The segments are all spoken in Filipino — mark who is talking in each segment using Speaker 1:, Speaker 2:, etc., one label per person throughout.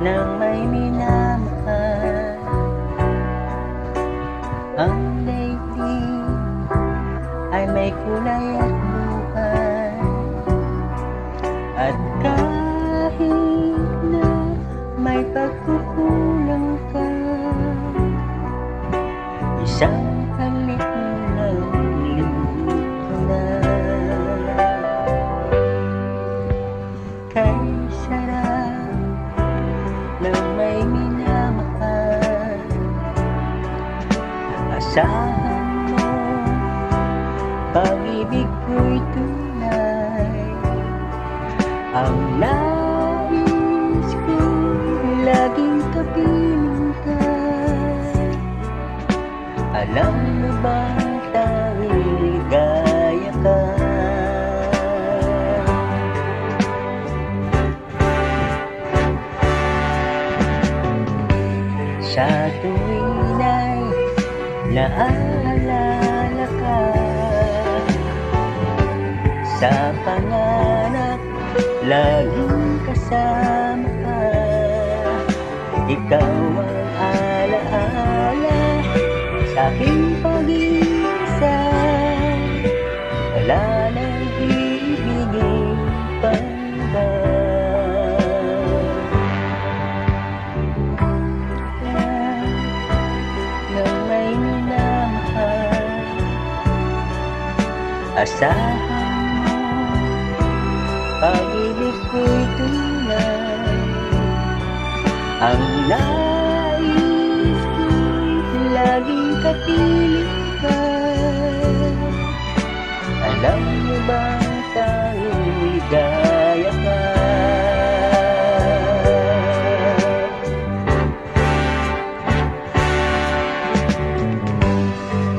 Speaker 1: ng may minamahal. Ang daigdig ay may kulay at buhay, at kahit na may pagkukulang ka, isang halik ng linggo na. Kay sarap ng may minamahal, asahan mo, pag-ibig ko'y tunay. Ang nais ko'y laging kapiling ka. Alam mo ba tanging ligaya ka? Sa tuwing ay naaalala ka, sa pangarap laging kasama ka. Ikaw ang alaala sa aking pag-iisa. Wala nang ibigin pang iba. Nang may minamahal, asahan mo, pag-ibig ko'y tunay. Ang nais ko'y laging kapiling ka. Alam mo bang tanging ligaya ka?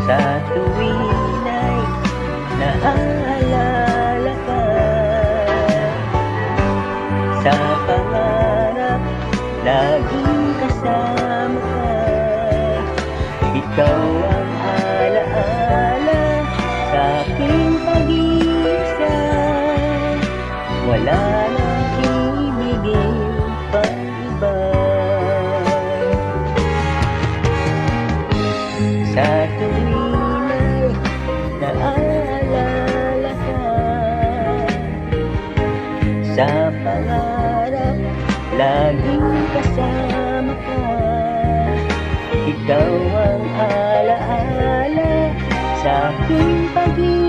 Speaker 1: Sa tuwing ay naaalala ka, sa pangarap laging kasama ka. Ikaw ang alaala sa aking pag-iisa. Wala nang ibigin pang iba. Sa tuwing ay naaalala ka, sa pangarap laging kasama ka. Ikaw ang alaala sa aking pag-iisa.